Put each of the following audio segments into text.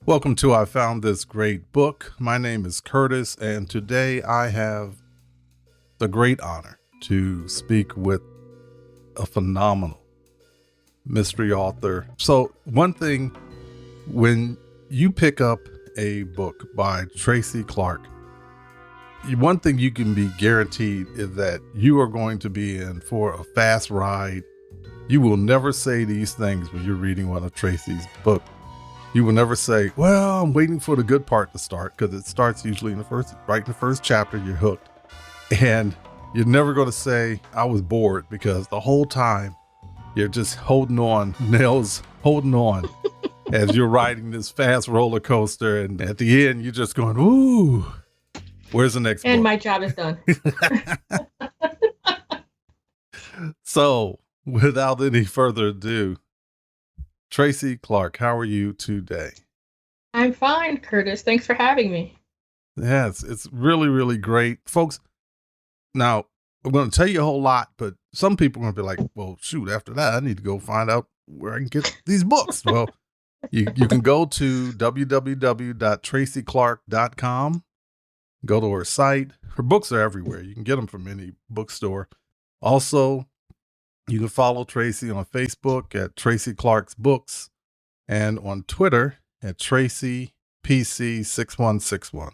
Welcome to I Found This Great Book. My name is Curtis, and today I have the great honor to speak with a phenomenal mystery author. So one thing, when you pick up a book by Tracy Clark, one thing you can be guaranteed is that you are going to be in for a fast ride. You will never say these things when you're reading one of Tracy's books. You will never say, well, I'm waiting for the good part to start, because it starts usually in the first chapter, you're hooked. And you're never going to say, I was bored, because the whole time you're just holding on as you're riding this fast roller coaster. And at the end, you're just going, ooh, where's the next book? And my job is done. So without any further ado, Tracy Clark, how are you today? I'm fine, Curtis. Thanks for having me. Yes, it's really, really great. Folks, now I'm going to tell you a whole lot, but some people are going to be like, well, shoot, after that, I need to go find out where I can get these books. Well, you can go to www.tracyclark.com, go to her site. Her books are everywhere. You can get them from any bookstore. Also, you can follow Tracy on Facebook at Tracy Clark's Books and on Twitter at TracyPC6161.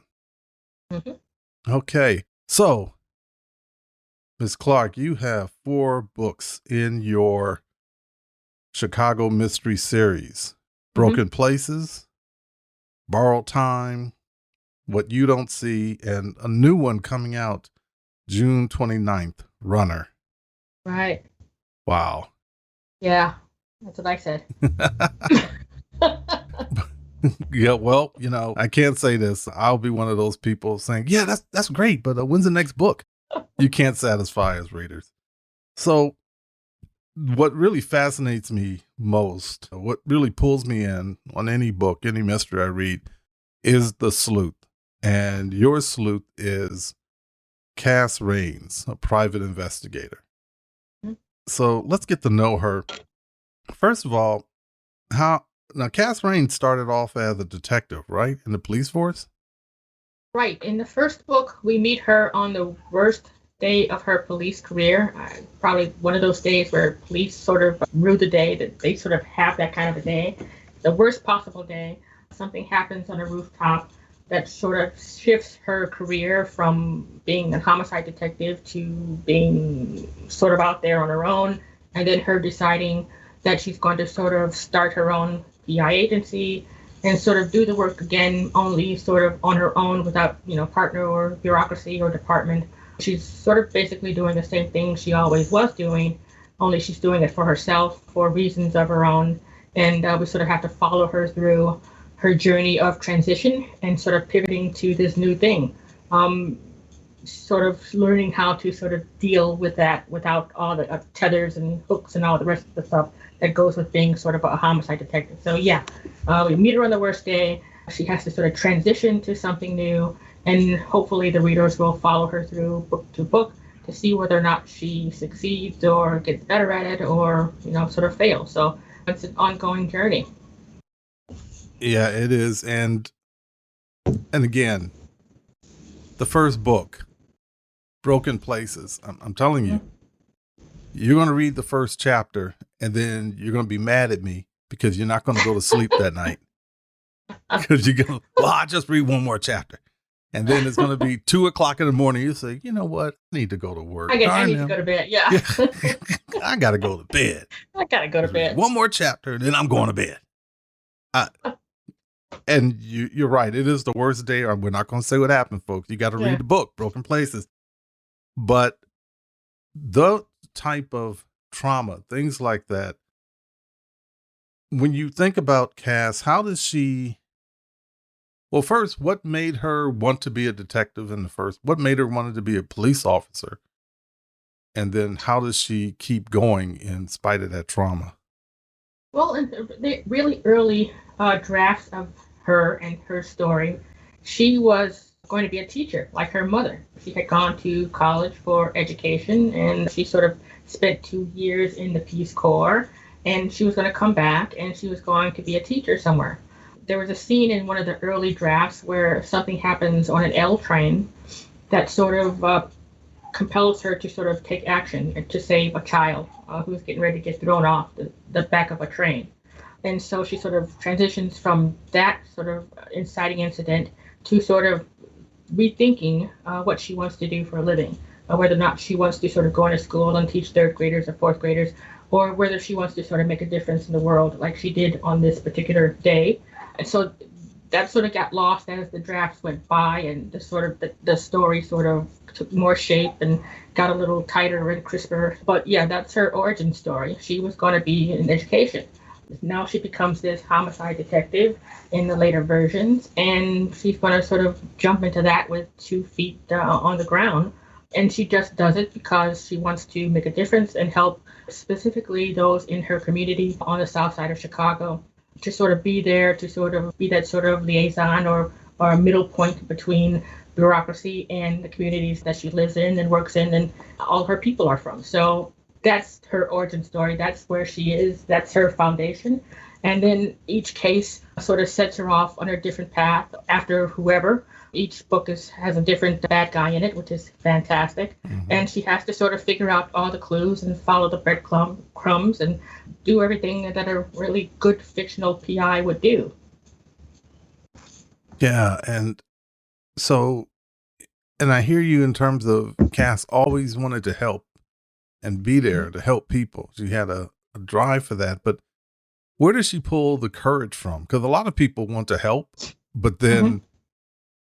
Mm-hmm. Okay, so Ms. Clark, you have 4 books in your Chicago Mystery Series. Broken Places, Borrowed Time, What You Don't See, and a new one coming out June 29th, Runner. Right. Wow. Yeah, that's what I said. Yeah, well, I can't say this. I'll be one of those people saying, yeah, that's great, but when's the next book? You can't satisfy as readers. So what really fascinates me most, what really pulls me in on any book, any mystery I read, is the sleuth. And your sleuth is Cass Raines, a private investigator. So let's get to know her. First of all, now Cass Raines started off as a detective, right? In the police force? Right. In the first book, we meet her on the worst day of her police career. Probably one of those days where police sort of rue the day that they sort of have that kind of a day. The worst possible day. Something happens on a rooftop that sort of shifts her career from being a homicide detective to being sort of out there on her own, and then her deciding that she's going to sort of start her own PI agency and sort of do the work again, only sort of on her own without, partner or bureaucracy or department. She's sort of basically doing the same thing she always was doing, only she's doing it for herself for reasons of her own. And we sort of have to follow her through her journey of transition and sort of pivoting to this new thing, sort of learning how to sort of deal with that without all the tethers and hooks and all the rest of the stuff that goes with being sort of a homicide detective. So yeah, we meet her on the worst day. She has to sort of transition to something new, and hopefully the readers will follow her through book to book to see whether or not she succeeds or gets better at it or, sort of fails. So it's an ongoing journey. Yeah, it is. And again, the first book, Broken Places, I'm telling you, you're going to read the first chapter and then you're going to be mad at me because you're not going to go to sleep that night. Because you're going to, I'll just read one more chapter. And then it's going to be 2:00 in the morning. You say, you know what? I need to go to work. I need to go to bed. Yeah. I got to go to bed. I got to go to bed. One more chapter, then I'm going to bed. And you're right. It is the worst day. We're not going to say what happened, folks. You got to read the book, Broken Places. But the type of trauma, things like that, when you think about Cass, how does she... Well, first, what made her want to be a detective in the first? What made her want to be a police officer? And then how does she keep going in spite of that trauma? Well, in the really early drafts of her and her story, she was going to be a teacher like her mother. She had gone to college for education, and she sort of spent 2 years in the Peace Corps, and she was going to come back and she was going to be a teacher somewhere. there was a scene in one of the early drafts where something happens on an L train that sort of compels her to sort of take action and to save a child who's getting ready to get thrown off the back of a train. And so she sort of transitions from that sort of inciting incident to sort of rethinking what she wants to do for a living, whether or not she wants to sort of go into school and teach third graders or fourth graders, or whether she wants to sort of make a difference in the world like she did on this particular day. And so that sort of got lost as the drafts went by, and the story sort of took more shape and got a little tighter and crisper. But yeah, that's her origin story. She was going to be in education. Now she becomes this homicide detective in the later versions, and she's going to sort of jump into that with 2 feet on the ground. And she just does it because she wants to make a difference and help specifically those in her community on the south side of Chicago, to sort of be there, to sort of be that sort of liaison or a middle point between bureaucracy and the communities that she lives in and works in and all her people are from. So that's her origin story. That's where she is. That's her foundation. And then each case sort of sets her off on a different path after whoever. Each book has a different bad guy in it, which is fantastic. Mm-hmm. And she has to sort of figure out all the clues and follow the breadcrumbs and do everything that a really good fictional PI would do. Yeah, and so, and I hear you in terms of Cass always wanted to help and be there to help people. She had a drive for that. But where does she pull the courage from? Because a lot of people want to help, but then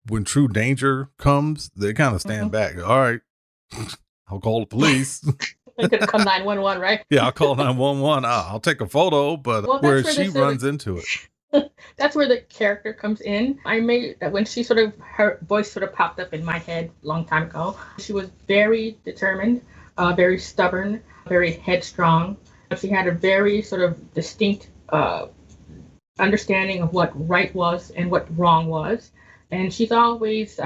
when true danger comes, they kind of stand back. All right, I'll call the police. It could come 911, right? Yeah, I'll call 911. I'll take a photo, but where she runs into it. That's where the character comes in. When her voice sort of popped up in my head a long time ago. She was very determined, very stubborn, very headstrong. She had a very sort of distinct understanding of what right was and what wrong was. And she's always,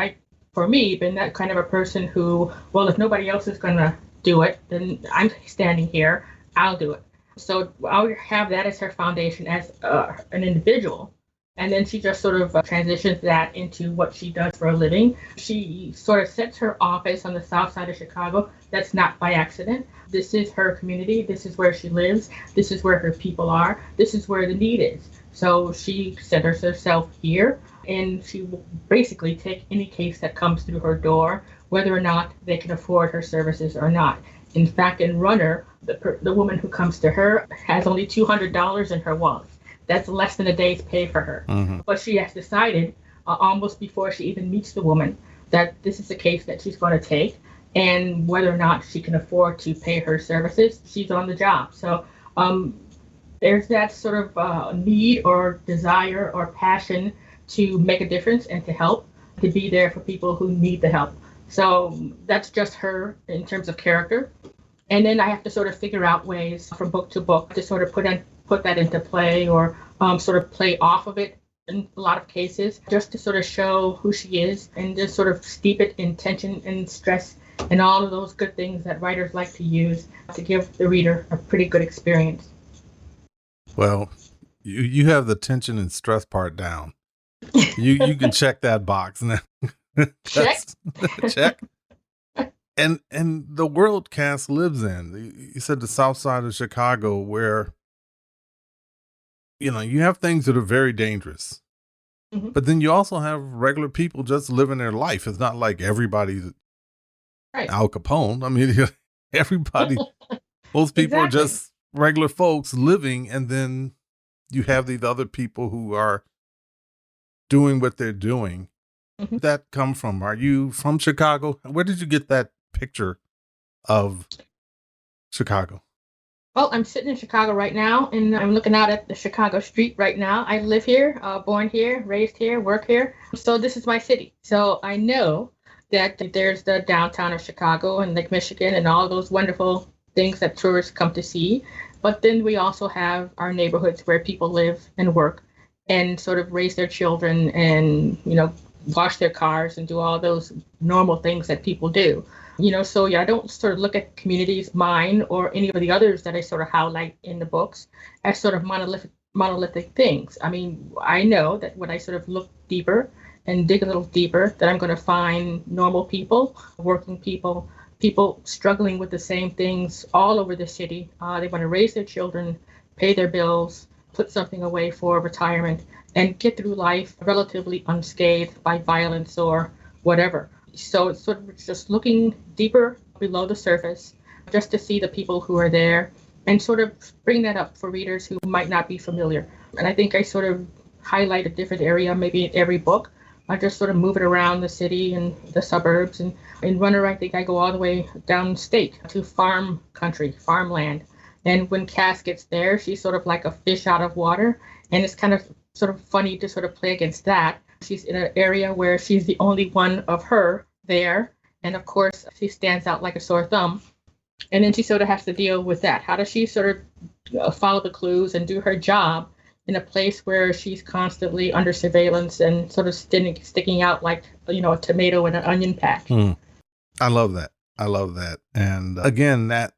for me, been that kind of a person who, well, if nobody else is going to do it, then I'm standing here, I'll do it. So I'll have that as her foundation as an individual. And then she just sort of transitions that into what she does for a living. She sort of sets her office on the south side of Chicago. That's not by accident. This is her community. This is where she lives. This is where her people are. This is where the need is. So she centers herself here, and she will basically take any case that comes through her door, whether or not they can afford her services or not. In fact, in Runner, the woman who comes to her has only $200 in her wallet. That's less than a day's pay for her. Mm-hmm. But she has decided almost before she even meets the woman that this is a case that she's going to take, and whether or not she can afford to pay her services, she's on the job. So there's that sort of need or desire or passion to make a difference and to help, to be there for people who need the help. So that's just her in terms of character. And then I have to sort of figure out ways from book to book to sort of put that into play, or sort of play off of it in a lot of cases, just to sort of show who she is and just sort of steep it in tension and stress and all of those good things that writers like to use to give the reader a pretty good experience. Well, you have the tension and stress part down. You can check that box. Check. And the world Cass lives in, you said the south side of Chicago, where you have things that are very dangerous, but then you also have regular people just living their life. It's not like everybody's Al Capone. I mean, everybody, most people are just regular folks living, and then you have these other people who are doing what they're doing. Where did that come from? Are you from Chicago? Where did you get that picture of Chicago? Well, I'm sitting in Chicago right now, and I'm looking out at the Chicago street right now. I live here, born here, raised here, work here. So this is my city. So I know that there's the downtown of Chicago and Lake Michigan and all those wonderful things that tourists come to see. But then we also have our neighborhoods where people live and work and sort of raise their children and, wash their cars and do all those normal things that people do. So I don't sort of look at communities, mine or any of the others that I sort of highlight in the books, as sort of monolithic things. I mean, I know that when I sort of look deeper and dig a little deeper, that I'm going to find normal people, working people, people struggling with the same things all over the city. They want to raise their children, pay their bills, put something away for retirement, and get through life relatively unscathed by violence or whatever. So it's sort of just looking deeper below the surface just to see the people who are there and sort of bring that up for readers who might not be familiar. And I think I sort of highlight a different area, maybe in every book. I just sort of move it around the city and the suburbs. And in Runner, I think I go all the way downstate to farm country, farmland. And when Cass gets there, she's sort of like a fish out of water. And it's kind of sort of funny to sort of play against that. She's in an area where she's the only one of her there. And of course, she stands out like a sore thumb. And then she sort of has to deal with that. How does she sort of follow the clues and do her job in a place where she's constantly under surveillance and sort of sticking out like, a tomato in an onion patch? I love that. I love that. And again, that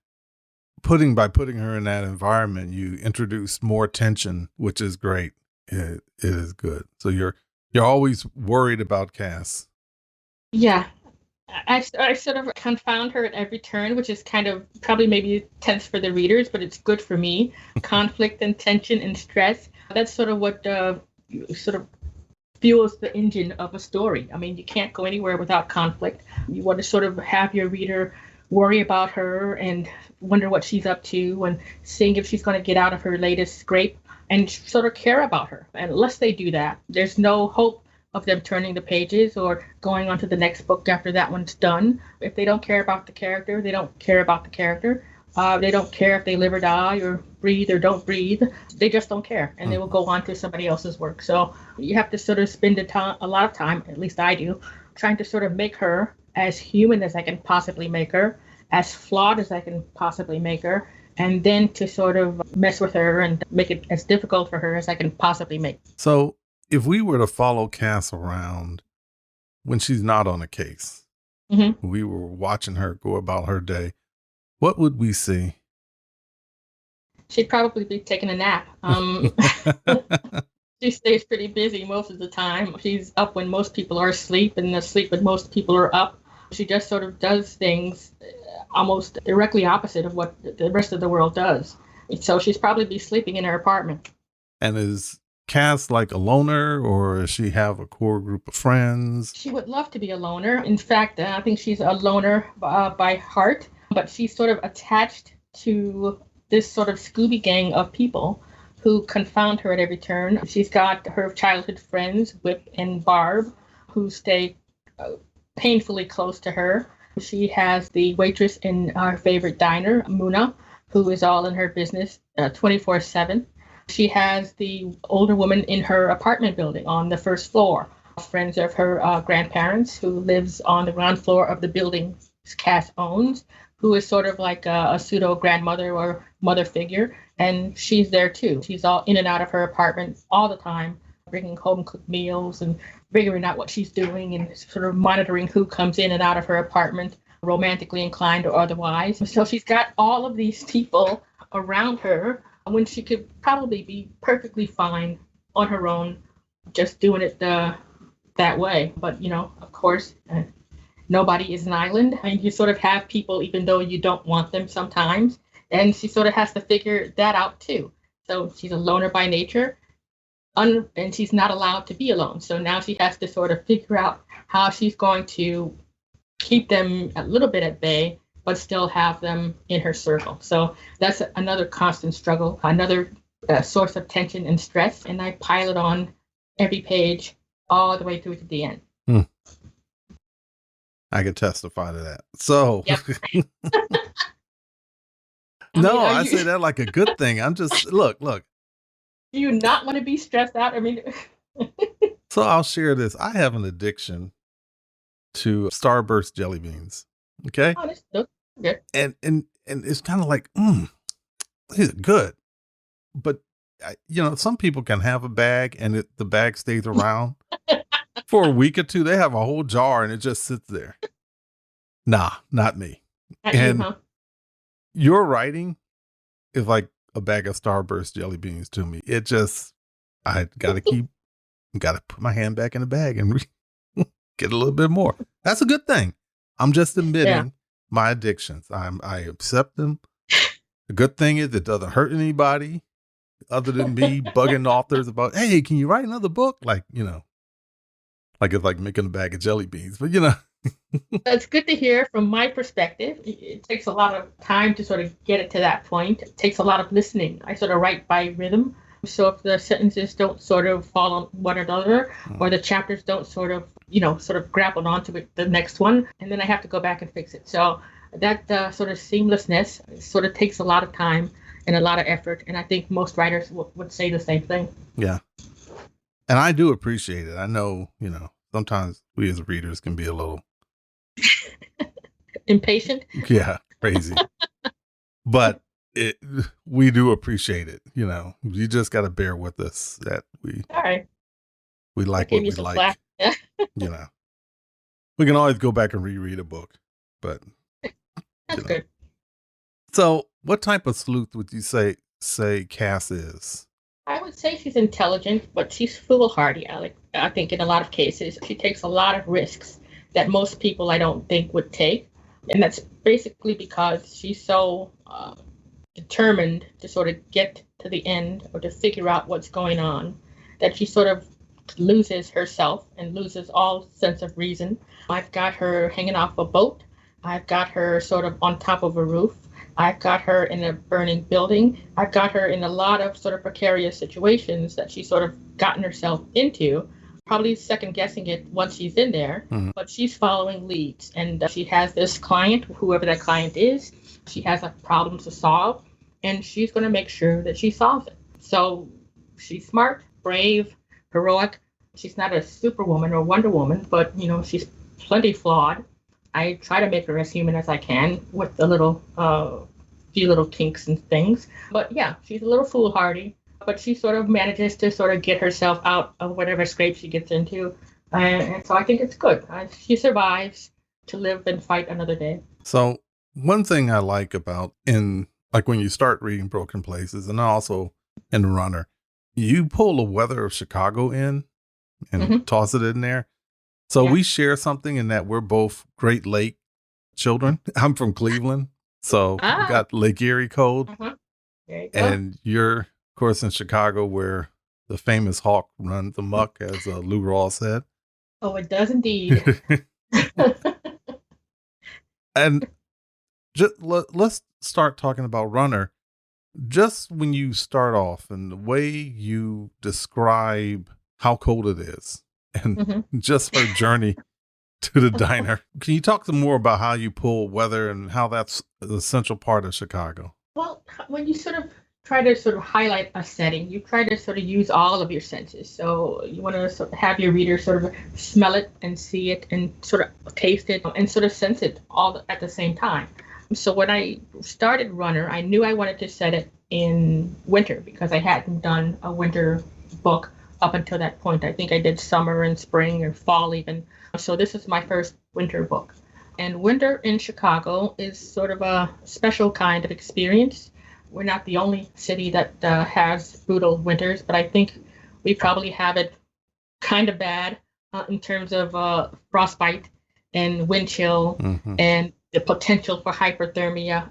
by putting her in that environment, you introduce more tension, which is great. It is good. So you're always worried about Cass. Yeah. I sort of confound her at every turn, which is kind of probably maybe tense for the readers, but it's good for me. Conflict and tension and stress. That's sort of what sort of fuels the engine of a story. I mean, you can't go anywhere without conflict. You want to sort of have your reader worry about her and wonder what she's up to and seeing if she's going to get out of her latest scrape and sort of care about her. And unless they do that, there's no hope of them turning the pages or going on to the next book after that one's done. If they don't care about the character, they don't care about the character. They don't care if they live or die or breathe or don't breathe. They just don't care, and they will go on to somebody else's work. So you have to sort of spend a lot of time, at least I do, trying to sort of make her as human as I can possibly make her, as flawed as I can possibly make her, and then to sort of mess with her and make it as difficult for her as I can possibly make. So if we were to follow Cass around when she's not on a case, we were watching her go about her day, what would we see? She'd probably be taking a nap. She stays pretty busy most of the time. She's up when most people are asleep and asleep when most people are up. She just sort of does things almost directly opposite of what the rest of the world does. So she's probably be sleeping in her apartment. And is Cass like a loner, or does she have a core group of friends? She would love to be a loner. In fact, I think she's a loner by heart, but she's sort of attached to this sort of Scooby gang of people who confound her at every turn. She's got her childhood friends, Whip and Barb, who stay painfully close to her. She has the waitress in our favorite diner, Muna, who is all in her business 24/7. She has the older woman in her apartment building on the first floor, friends of her grandparents, who lives on the ground floor of the building Cass owns, who is sort of like a pseudo grandmother or mother figure. And she's there too. She's all in and out of her apartment all the time, bringing home cooked meals and figuring out what she's doing and sort of monitoring who comes in and out of her apartment, romantically inclined or otherwise. So she's got all of these people around her when she could probably be perfectly fine on her own, just doing it that way. But, of course, nobody is an island. And you sort of have people, even though you don't want them sometimes. And she sort of has to figure that out, too. So she's a loner by nature, and she's not allowed to be alone. So now she has to sort of figure out how she's going to keep them a little bit at bay, but still have them in her circle. So that's another constant struggle, another source of tension and stress. And I pile it on every page all the way through to the end. I could testify to that. So, yep. I say that like a good thing. I'm just, look. Do you not want to be stressed out? I mean, so I'll share this. I have an addiction to Starburst jelly beans. Okay. Oh, that's good. And it's kind of like, these are good. But, some people can have a bag and the bag stays around for a week or two. They have a whole jar and it just sits there. Nah, not me. Not and you, huh? Your writing is like a bag of Starburst jelly beans to me, I got to put my hand back in the bag and get a little bit more. That's a good thing. I'm just admitting my addictions. I accept them. The good thing is it doesn't hurt anybody other than me bugging authors about, hey, can you write another book? Like, like it's like making a bag of jelly beans, but It's good to hear from my perspective. It takes a lot of time to sort of get it to that point. It takes a lot of listening. I sort of write by rhythm. So if the sentences don't sort of follow one another, or the chapters don't sort of grapple onto it, the next one, and then I have to go back and fix it. So that sort of seamlessness sort of takes a lot of time and a lot of effort. And I think most writers would say the same thing. Yeah. And I do appreciate it. I know, sometimes we as readers can be a little impatient. Yeah, crazy. But we do appreciate it. You just got to bear with us that all right. We like what we like. We can always go back and reread a book, but that's good. So what type of sleuth would you say Cass is? I would say she's intelligent, but she's foolhardy. I think in a lot of cases, she takes a lot of risks that most people I don't think would take. And that's basically because she's so determined to sort of get to the end or to figure out what's going on that she sort of loses herself and loses all sense of reason. I've got her hanging off a boat. I've got her sort of on top of a roof. I've got her in a burning building. I've got her in a lot of sort of precarious situations that she's sort of gotten herself into, probably second guessing it once she's in there, but she's following leads. And she has this client, whoever that client is, she has a problem to solve, and she's going to make sure that she solves it. So she's smart, brave, heroic. She's not a superwoman or Wonder Woman, but, she's plenty flawed. I try to make her as human as I can with the few little kinks and things. But yeah, she's a little foolhardy, but she sort of manages to sort of get herself out of whatever scrape she gets into. And so I think it's good. She survives to live and fight another day. So one thing I like about when you start reading Broken Places and also in Runner, you pull the weather of Chicago in and toss it in there. So we share something in that we're both Great Lake children. I'm from Cleveland, so we got Lake Erie cold. There you go. And you're, of course, in Chicago where the famous hawk runs amok, as Lou Rawls said. Oh, it does indeed. And let's start talking about Runner. Just when you start off and the way you describe how cold it is, and just her journey to the diner. Can you talk some more about how you pull weather and how that's the essential part of Chicago? Well, when you sort of try to sort of highlight a setting, you try to sort of use all of your senses. So you want to sort of have your reader sort of smell it and see it and sort of taste it and sort of sense it all at the same time. So when I started Runner, I knew I wanted to set it in winter because I hadn't done a winter book up until that point. I think I did summer and spring or fall even. So this is my first winter book. And winter in Chicago is sort of a special kind of experience. We're not the only city that has brutal winters, but I think we probably have it kind of bad in terms of frostbite and wind chill and the potential for hypothermia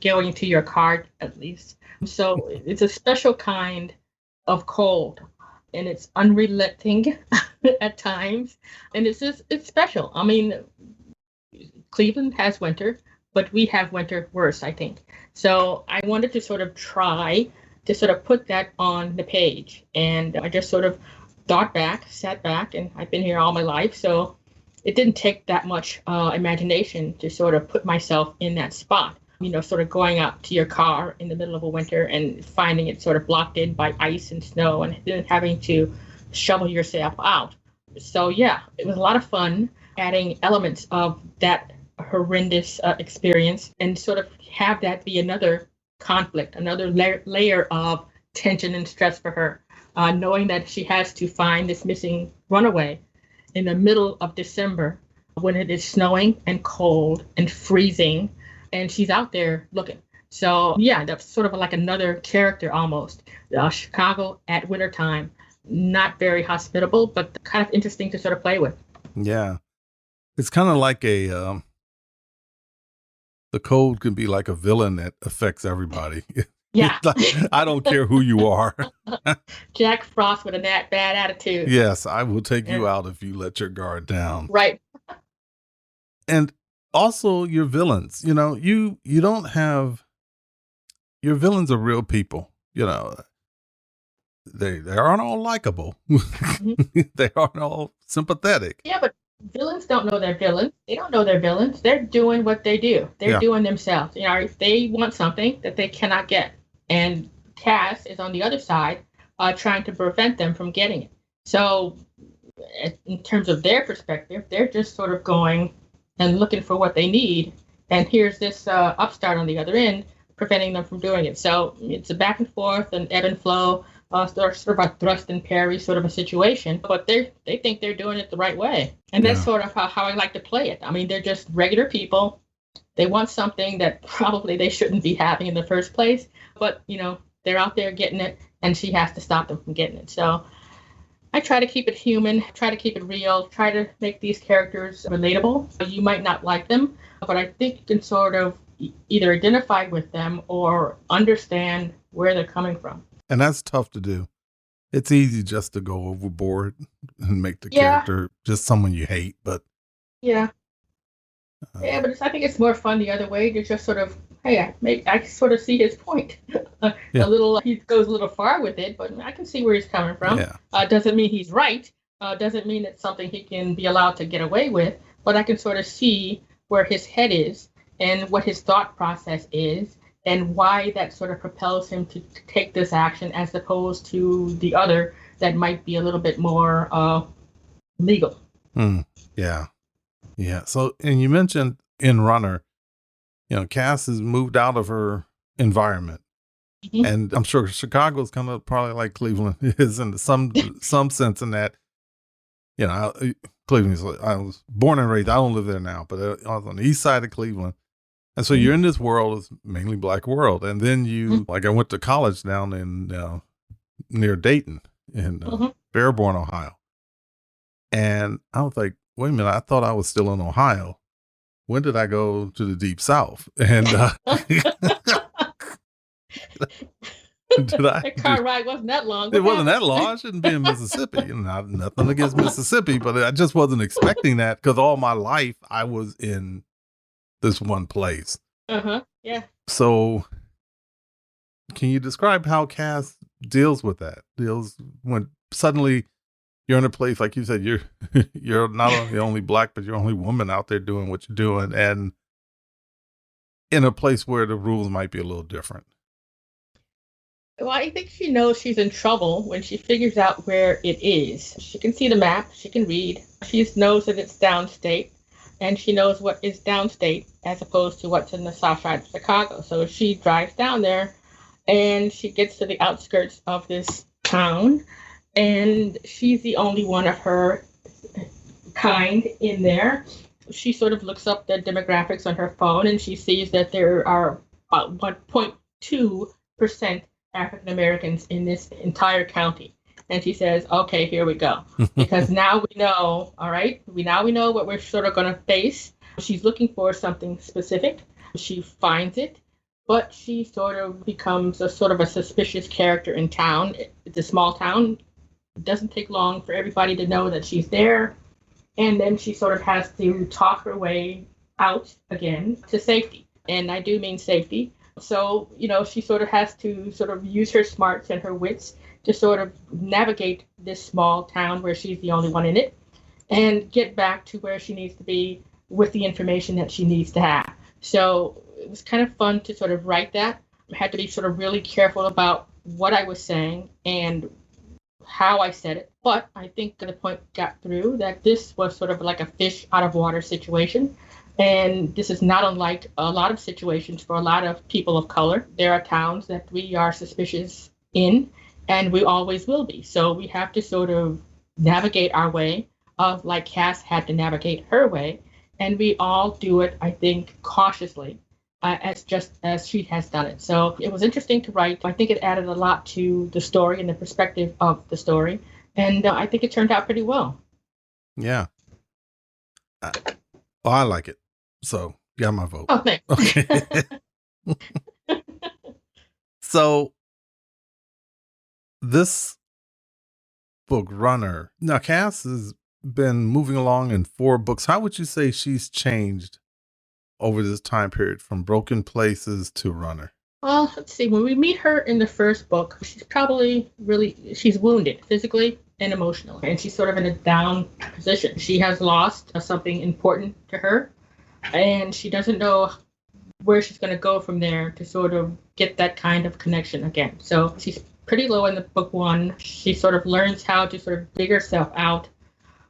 going into your car at least. So it's a special kind of cold. And it's unrelenting at times. And it's special. I mean, Cleveland has winter, but we have winter worse, I think. So I wanted to sort of try to sort of put that on the page. And I just sort of sat back, and I've been here all my life. So it didn't take that much imagination to sort of put myself in that spot. Sort of going out to your car in the middle of a winter and finding it sort of blocked in by ice and snow and then having to shovel yourself out. So yeah, it was a lot of fun adding elements of that horrendous experience and sort of have that be another conflict, another layer of tension and stress for her, knowing that she has to find this missing runaway in the middle of December when it is snowing and cold and freezing. And she's out there looking. So yeah, that's sort of like another character almost. Chicago at wintertime, not very hospitable, but kind of interesting to sort of play with. Yeah. It's kind of like the code can be like a villain that affects everybody. Yeah. I don't care who you are. Jack Frost with a bad attitude. Yes, I will take you Yeah. out if you let your guard down. Right. And also your villains, you don't have your villains are real people, they aren't all likable. They aren't all sympathetic. Yeah, but villains don't know they're villains. They don't know they're villains. They're doing what they do. They're Yeah. doing themselves. If they want something that they cannot get, and Cass is on the other side, trying to prevent them from getting it. So, in terms of their perspective, they're just sort of going and looking for what they need, and here's this upstart on the other end preventing them from doing it. So it's a back and forth and ebb and flow. Sort of a thrust and parry sort of a situation, but they think they're doing it the right way, and that's Yeah. sort of how I like to play it. I mean, they're just regular people. They want something that probably they shouldn't be having in the first place, but they're out there getting it, and she has to stop them from getting it. So I try to keep it human, try to keep it real, try to make these characters relatable. You might not like them, but I think you can sort of either identify with them or understand where they're coming from. And that's tough to do. It's easy just to go overboard and make the Yeah. character just someone you hate, but Yeah. Yeah, but I think it's more fun the other way to just sort of, hey, I sort of see his point. Yeah. He goes a little far with it, but I can see where he's coming from. Yeah. Doesn't mean he's right. Doesn't mean it's something he can be allowed to get away with, but I can sort of see where his head is and what his thought process is and why that sort of propels him to take this action as opposed to the other that might be a little bit more legal. Yeah. Yeah. So, and you mentioned in Runner, Cass has moved out of her environment. Mhm. And I'm sure Chicago's kind of probably like Cleveland is in some sense in that, Cleveland is, I was born and raised, I don't live there now, but I was on the east side of Cleveland. And so you're in this world, it's mainly black world. And then like I went to college down in near Dayton in Fairborn, Ohio. And I was like, wait a minute, I thought I was still in Ohio. When did I go to the deep south? And that car ride wasn't that long. It wasn't that long. I shouldn't be in Mississippi. Nothing against Mississippi, but I just wasn't expecting that because all my life I was in this one place. Yeah. So can you describe how Cass deals with that? Deals when suddenly you're in a place, like you said, you're not only the only black, but you're the only woman out there doing what you're doing, and in a place where the rules might be a little different. Well, I think she knows she's in trouble when she figures out where it is. She can see the map, she can read, she knows that it's downstate, and she knows what is downstate as opposed to what's in the south side of Chicago. So she drives down there and she gets to the outskirts of this town, and she's the only one of her kind in there. She sort of looks up the demographics on her phone and she sees that there are about 1.2% African Americans in this entire county. And she says, okay, here we go. Because now we know, all right, we know what we're sort of going to face. She's looking for something specific. She finds it, but she sort of becomes a sort of a suspicious character in town. It's a small town. It doesn't take long for everybody to know that she's there. And then she sort of has to talk her way out again to safety. And I do mean safety. So, she sort of has to sort of use her smarts and her wits to sort of navigate this small town where she's the only one in it and get back to where she needs to be with the information that she needs to have. So it was kind of fun to sort of write that. I had to be sort of really careful about what I was saying and how I said it. But I think the point got through that this was sort of like a fish out of water situation. And this is not unlike a lot of situations for a lot of people of color. There are towns that we are suspicious in, and we always will be. So we have to sort of navigate our way of like Cass had to navigate her way. And we all do it, I think, cautiously. as she has done it. So it was interesting to write. I think it added a lot to the story and the perspective of the story, and I think it turned out pretty well. Yeah. Well, I like it. So, got my vote. Oh, thanks. Okay. So, this book, Runner. Now, Cass has been moving along in 4 books. How would you say she's changed over this time period from Broken Places to Runner? Well, let's see. When we meet her in the first book, she's wounded physically and emotionally, and she's sort of in a down position. She has lost something important to her, and she doesn't know where she's going to go from there to sort of get that kind of connection again. So she's pretty low in the book 1. She sort of learns how to sort of dig herself out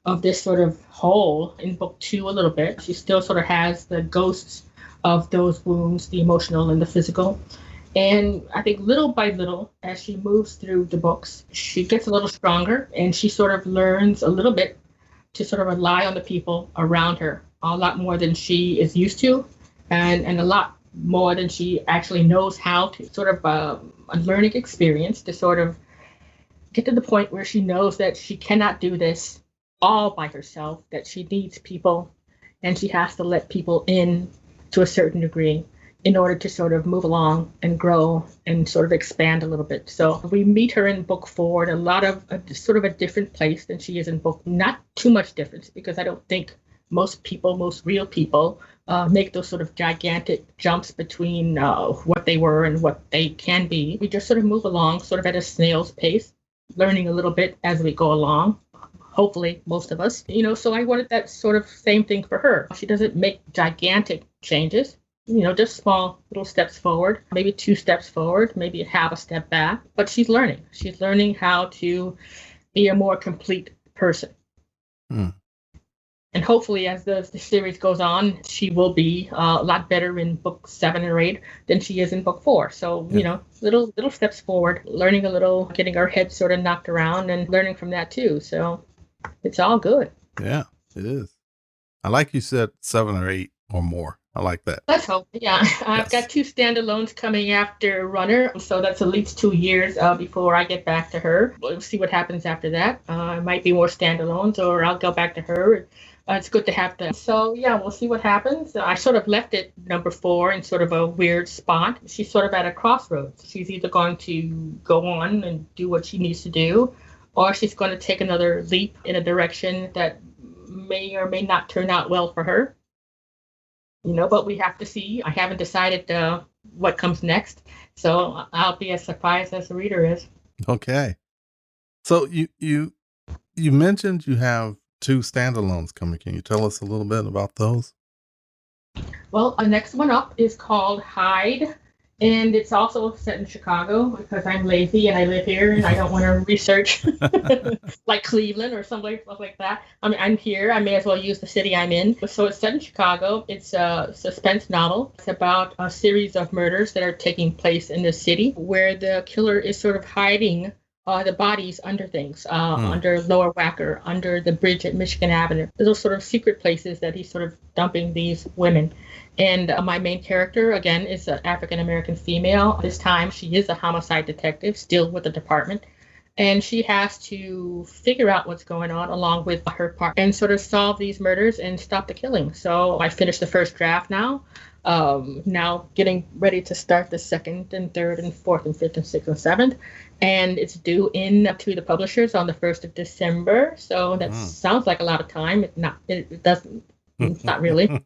of this sort of hole in book 2 a little bit. She still sort of has the ghosts of those wounds, the emotional and the physical. And I think little by little, as she moves through the books, she gets a little stronger, and she sort of learns a little bit to sort of rely on the people around her a lot more than she is used to, and a lot more than she actually knows how to. Sort of a learning experience to sort of get to the point where she knows that she cannot do this all by herself, that she needs people, and she has to let people in to a certain degree in order to sort of move along and grow and sort of expand a little bit. So we meet her in book 4 in a lot of sort of a different place than she is in book. Not too much difference, because I don't think most real people, make those sort of gigantic jumps between what they were and what they can be. We just sort of move along sort of at a snail's pace, learning a little bit as we go along. Hopefully, most of us, so I wanted that sort of same thing for her. She doesn't make gigantic changes, just small little steps forward, maybe 2 steps forward, maybe half a step back, but she's learning. She's learning how to be a more complete person. Hmm. And hopefully, as the series goes on, she will be a lot better in book 7 or 8 than she is in book 4. So, Yeah. Little steps forward, learning a little, getting our heads sort of knocked around and learning from that too. So it's all good. Yeah, it is. I like you said 7 or 8 or more. I like that. Let's hope. Yeah, I've got 2 standalones coming after Runner, so that's at least 2 years before I get back to her. We'll see what happens after that. It might be more standalones, or I'll go back to her. It's good to have them. So yeah, we'll see what happens. I sort of left it number 4 in sort of a weird spot. She's sort of at a crossroads. She's either going to go on and do what she needs to do, or she's going to take another leap in a direction that may or may not turn out well for her. But we have to see. I haven't decided what comes next, so I'll be as surprised as the reader is. Okay. So you mentioned you have 2 standalones coming. Can you tell us a little bit about those? Well, the next one up is called Hide, and it's also set in Chicago because I'm lazy and I live here and I don't want to research like Cleveland or someplace like that. I mean, I'm here. I may as well use the city I'm in. So it's set in Chicago. It's a suspense novel. It's about a series of murders that are taking place in the city where the killer is sort of hiding the bodies under things, under Lower Wacker, under the bridge at Michigan Avenue. Those sort of secret places that he's sort of dumping these women. And my main character, again, is an African-American female. This time, she is a homicide detective, still with the department. And she has to figure out what's going on along with her partner and sort of solve these murders and stop the killing. So I finished the first draft now. Now getting ready to start the 2nd and 3rd and 4th and 5th and 6th and 7th. And it's due in to the publishers on the 1st of December. So that sounds like a lot of time. It doesn't, not really.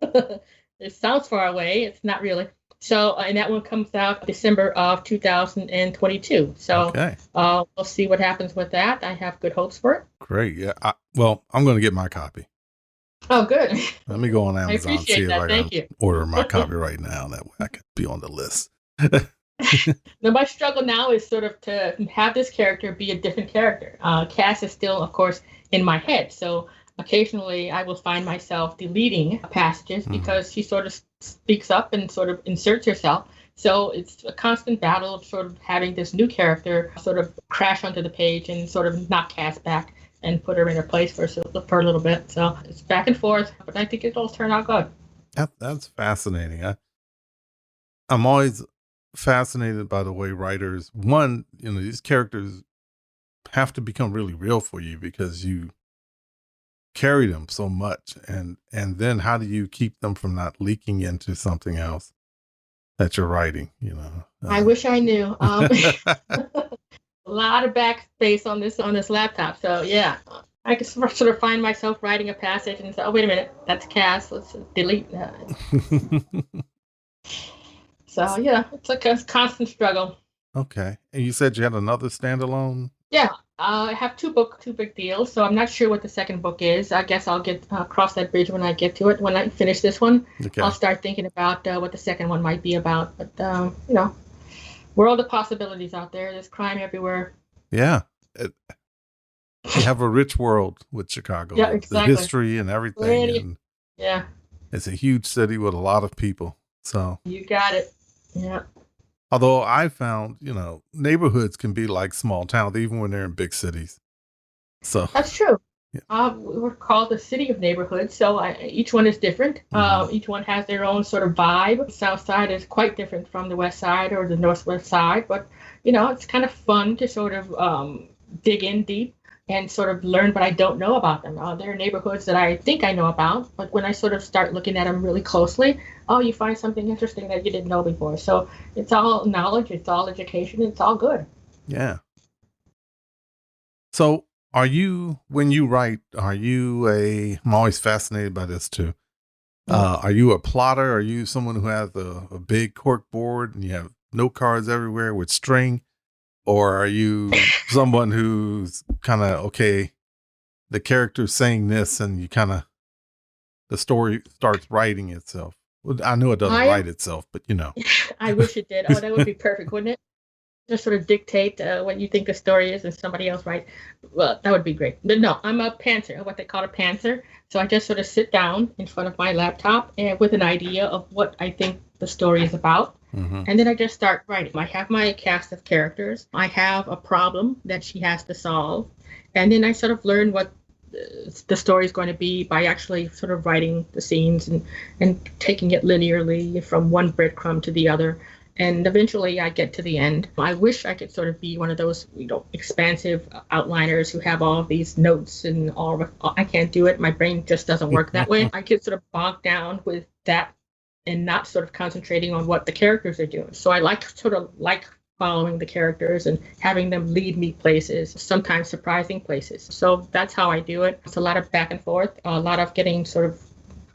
It sounds far away. It's not really. So, and that one comes out December of 2022. So Okay. We'll see what happens with that. I have good hopes for it. Great. Yeah. Well, I'm going to get my copy. Oh, good. Let me go on I Amazon, appreciate see if that. I Thank can you. order my copy right now. That way I can be on the list. Now, my struggle now is sort of to have this character be a different character. Cass is still, of course, in my head. So occasionally I will find myself deleting passages because she sort of speaks up and sort of inserts herself. So it's a constant battle of sort of having this new character sort of crash onto the page and sort of knock Cass back and put her in her place for a little bit. So it's back and forth, but I think it'll turn out good. That's fascinating. I'm always fascinated by the way writers, one, these characters have to become really real for you because you carry them so much, and then how do you keep them from not leaking into something else that you're writing? I wish I knew. A lot of backspace on this laptop. So yeah, I could sort of find myself writing a passage and say, "Oh, wait a minute, that's cast. Let's delete that." So yeah, it's like a constant struggle. Okay, and you said you had another standalone. Yeah, I have two big deals. So I'm not sure what the second book is. I guess I'll get cross that bridge when I get to it. When I finish this one, Okay. I'll start thinking about what the second one might be about. But world of possibilities out there. There's crime everywhere. Yeah. You have a rich world with Chicago. Yeah, exactly. The history and everything. And yeah. It's a huge city with a lot of people. So you got it. Yeah. Although I found, neighborhoods can be like small towns, even when they're in big cities. So that's true. Yeah. We're called the city of neighborhoods, so each one is different. Mm-hmm. Each one has their own sort of vibe. The South Side is quite different from the West Side or the Northwest Side, but it's kind of fun to sort of dig in deep and sort of learn what I don't know about them. There are neighborhoods that I think I know about, but when I sort of start looking at them really closely, you find something interesting that you didn't know before. So it's all knowledge, it's all education, it's all good. Yeah. So when you write, I'm always fascinated by this too. Are you a plotter? Are you someone who has a big cork board and you have note cards everywhere with string? Or are you someone who's kind of, okay, the character's saying this and the story starts writing itself? Well, I know it doesn't write itself, but I wish it did. Oh, that would be perfect, wouldn't it? Just sort of dictate what you think the story is and somebody else write. Well, that would be great. But no, I'm a pantser, what they call a pantser. So I just sort of sit down in front of my laptop and with an idea of what I think the story is about. Mm-hmm. And then I just start writing. I have my cast of characters. I have a problem that she has to solve. And then I sort of learn what the story is going to be by actually sort of writing the scenes and taking it linearly from one breadcrumb to the other. And eventually I get to the end. I wish I could sort of be one of those, expansive outliners who have all of these notes and all. I can't do it. My brain just doesn't work that way. I get sort of bogged down with that and not sort of concentrating on what the characters are doing. So I like following the characters and having them lead me places, sometimes surprising places. So that's how I do it. It's a lot of back and forth, a lot of getting sort of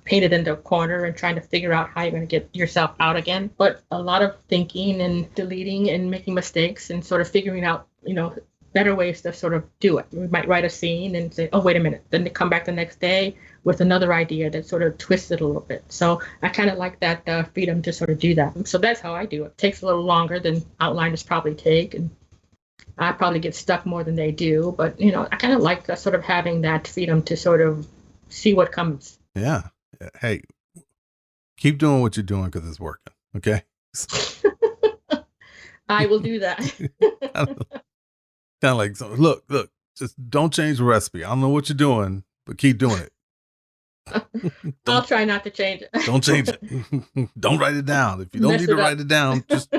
painted into a corner and trying to figure out how you're going to get yourself out again. But a lot of thinking and deleting and making mistakes and sort of figuring out, better ways to sort of do it. We might write a scene and say, oh, wait a minute. Then they come back the next day with another idea that sort of twists it a little bit. So I kind of like that freedom to sort of do that. So that's how I do it. It takes a little longer than outliners probably take. And I probably get stuck more than they do. But, I kind of like sort of having that freedom to sort of see what comes. Yeah. Hey, keep doing what you're doing because it's working. Okay. I will do that. Kind of like, look, just don't change the recipe. I don't know what you're doing, but keep doing it. I'll try not to change it. Don't change it. Don't write it down. If you don't need to write it down, just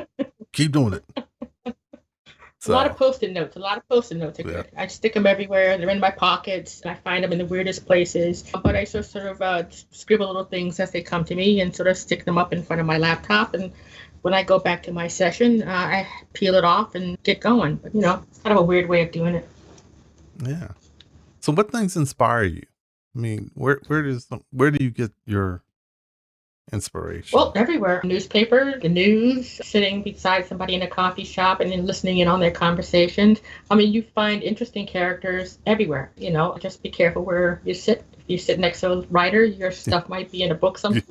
keep doing it. So. A lot of Post-it notes are good. I stick them everywhere. They're in my pockets. I find them in the weirdest places. But I sort of scribble little things as they come to me and sort of stick them up in front of my laptop. And when I go back to my session, I peel it off and get going. But, it's kind of a weird way of doing it. Yeah. So what things inspire you? I mean, where do you get your inspiration? Well, everywhere. Newspaper, the news, sitting beside somebody in a coffee shop and then listening in on their conversations. I mean, you find interesting characters everywhere. Just be careful where you sit. If you sit next to a writer, your stuff might be in a book somewhere.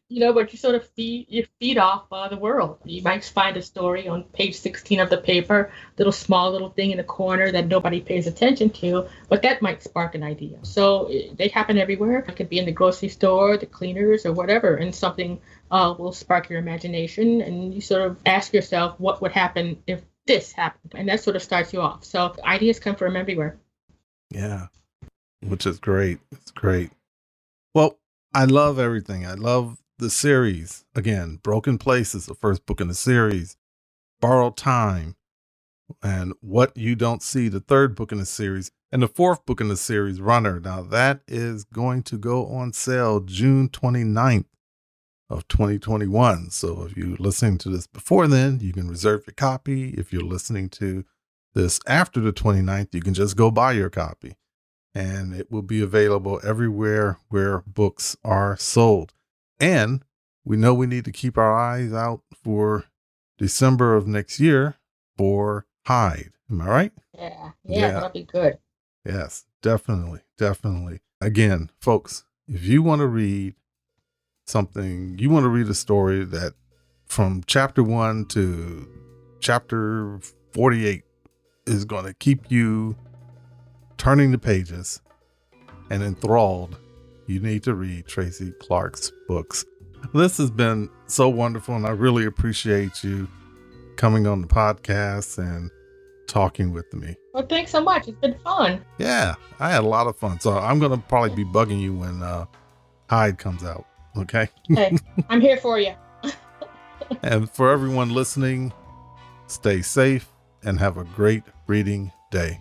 Yeah. But you sort of feed off the world. You might find a story on page 16 of the paper, small little thing in the corner that nobody pays attention to, but that might spark an idea. So they happen everywhere. It could be in the grocery store, the cleaners, or whatever, and something will spark your imagination, and you sort of ask yourself, what would happen if this happened? And that sort of starts you off. So ideas come from everywhere. Yeah, which is great. It's great. Well, I love everything. I love the series. Again, Broken Places, the first book in the series, Borrowed Time, and What You Don't See, the third book in the series, and the fourth book in the series, Runner. Now, that is going to go on sale June 29th of 2021. So if you're listening to this before then, you can reserve your copy. If you're listening to this after the 29th, you can just go buy your copy. And it will be available everywhere where books are sold. And we know we need to keep our eyes out for December of next year for Hyde. Am I right? Yeah, that'll be good. Yes, definitely. Definitely. Again, folks, if you want to read something, you want to read a story that from chapter 1 to chapter 48 is going to keep you turning the pages and enthralled, you need to read Tracy Clark's books. This has been so wonderful, and I really appreciate you coming on the podcast and talking with me. Well, thanks so much. It's been fun. Yeah, I had a lot of fun. So I'm going to probably be bugging you when Hyde comes out. Okay. Hey, I'm here for you. And for everyone listening, stay safe and have a great reading day.